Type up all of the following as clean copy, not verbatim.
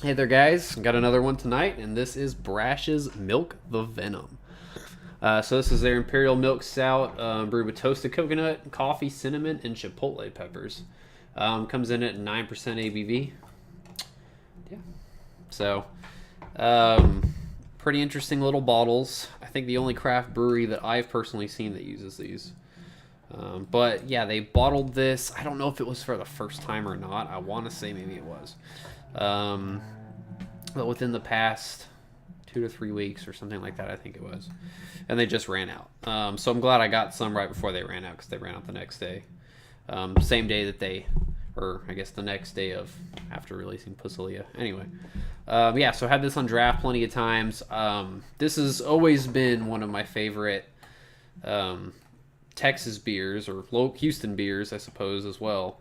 Hey there, guys. Got another one tonight, and this is Brash's Milk the Venom. So this is their Imperial Milk Stout, brewed with toasted coconut, coffee, cinnamon, and chipotle peppers. Comes in at 9% ABV. Yeah. So, pretty interesting little bottles. I think the only craft brewery that I've personally seen that uses these. But yeah, they bottled this. I don't know if it was for the first time or not. I want to say maybe it was. Um, but within the past 2 to 3 weeks or something like that, I think it was. And they just ran out. So I'm glad I got some right before they ran out because they ran out the next day. Same day that they, or I guess the next day of after releasing Pussylia. Anyway, yeah, so I had this on draft plenty of times. This has always been one of my favorite Texas beers, or Houston beers, I suppose, as well.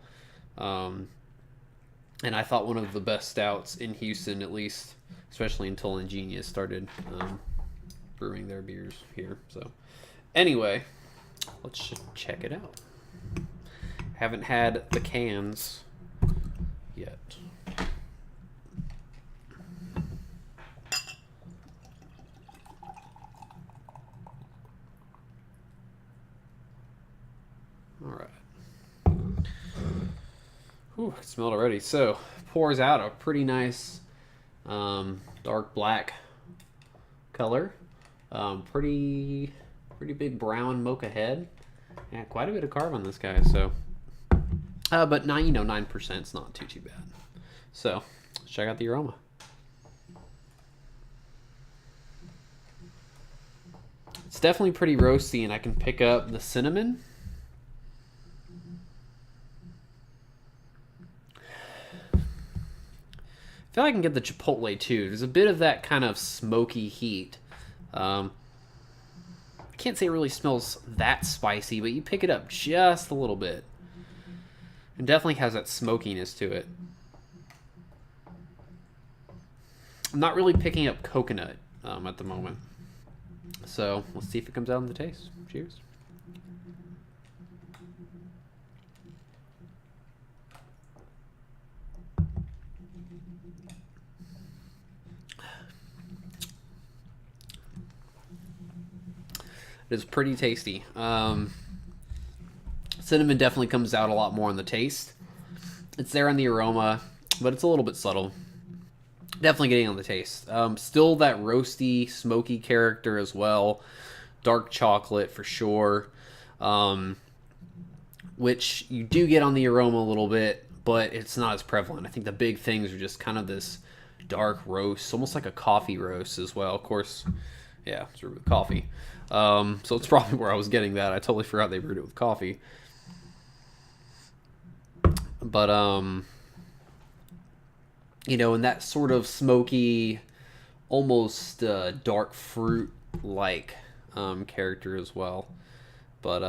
And I thought one of the best stouts in Houston, at least, especially until Ingenious started brewing their beers here. So, anyway, let's check it out. Haven't had the cans yet. All right. Ooh, I can smell it already. So, pours out a pretty nice dark black color. Pretty big brown mocha head. Yeah, quite a bit of carb on this guy. So, but 9% is not too bad. So, let's check out the aroma. It's definitely pretty roasty, and I can pick up the cinnamon. I feel like I can get the chipotle too. There's a bit of that kind of smoky heat. I can't say it really smells that spicy, but you pick it up just a little bit. It definitely has that smokiness to it. I'm not really picking up coconut at the moment. So let's see if it comes out in the taste. Cheers. It is pretty tasty. Cinnamon definitely comes out a lot more in the taste. It's there in the aroma, but it's a little bit subtle. Definitely getting on the taste. Still that roasty, smoky character as well. Dark chocolate for sure. Which you do get on the aroma a little bit, but it's not as prevalent. I think the big things are just kind of this dark roast, almost like a coffee roast as well. Of course, yeah, it's brewed with coffee. So it's probably where I was getting that. I totally forgot they brewed it with coffee. But, you know, and that sort of smoky, almost dark fruit-like character as well. But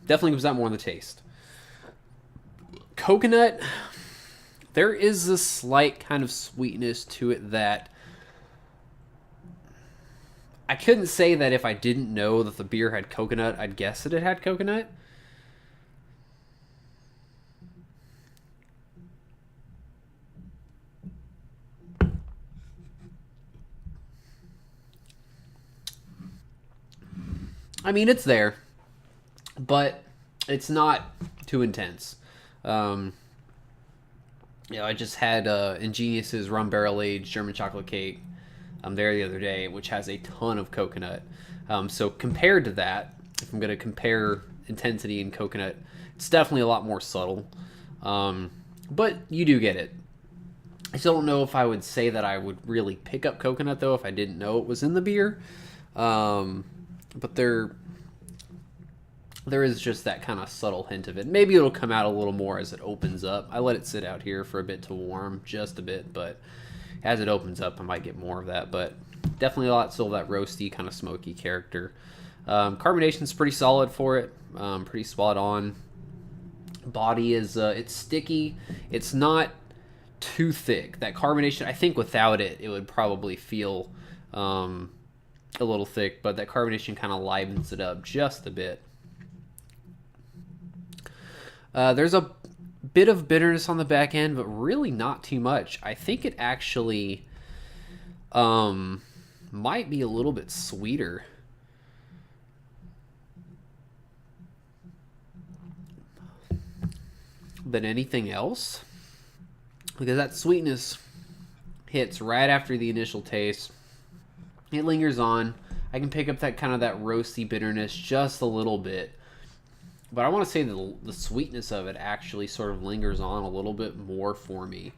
definitely comes out more in the taste. Coconut, there is a slight kind of sweetness to it that I couldn't say that if I didn't know that the beer had coconut, I'd guess that it had coconut. I mean, it's there, but it's not too intense. Um, I just had Ingenius's rum barrel aged German chocolate cake there the other day, which has a ton of coconut. So compared to that, if I'm going to compare intensity in coconut, it's definitely a lot more subtle. But you do get it. I still don't know if I would say that I would really pick up coconut, though, if I didn't know it was in the beer. But there is just that kind of subtle hint of it. Maybe it'll come out a little more as it opens up. I let it sit out here for a bit to warm, just a bit, but as it opens up, I might get more of that. But definitely a lot still of that roasty, kind of smoky character. Carbonation's pretty solid for it, pretty spot on. Body is it's sticky. It's not too thick. That carbonation, I think without it, it would probably feel a little thick, but that carbonation kind of livens it up just a bit. There's a bit of bitterness on the back end, but really not too much. I think it actually might be a little bit sweeter than anything else, because that sweetness hits right after the initial taste. It lingers on. I can pick up that kind of that roasty bitterness just a little bit, but I want to say the sweetness of it actually sort of lingers on a little bit more for me.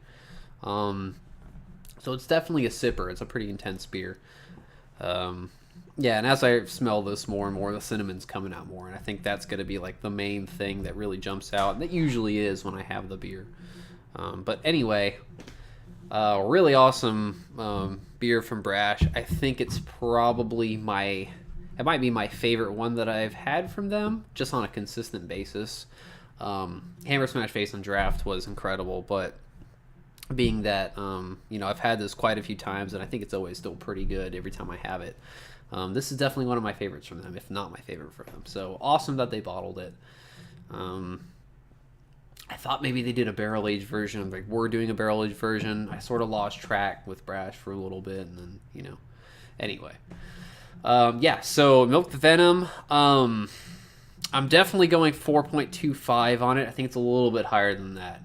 So it's definitely a sipper. It's a pretty intense beer. Yeah, and as I smell this more and more, the cinnamon's coming out more, and I think that's going to be like the main thing that really jumps out, and that usually is when I have the beer. But anyway, really awesome beer from Brash. I think it's probably it might be my favorite one that I've had from them, just on a consistent basis. Hammer Smash Face on draft was incredible, but being that I've had this quite a few times, and I think it's always still pretty good every time I have it. This is definitely one of my favorites from them, if not my favorite from them. So awesome that they bottled it. I thought maybe they did a barrel-aged version. Like, we're doing a barrel-aged version. I sort of lost track with Brash for a little bit, and then, Anyway. Yeah, so Milk the Venom. I'm definitely going 4.25 on it. I think it's a little bit higher than that.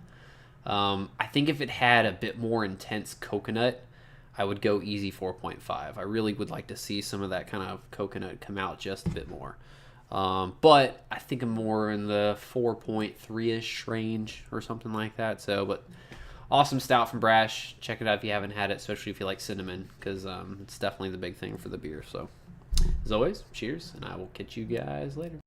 I think if it had a bit more intense coconut, I would go easy 4.5. I really would like to see some of that kind of coconut come out just a bit more. But I think I'm more in the 4.3-ish range or something like that. So, but awesome stout from Brash. Check it out if you haven't had it, especially if you like cinnamon, because it's definitely the big thing for the beer. So, as always, cheers, and I will catch you guys later.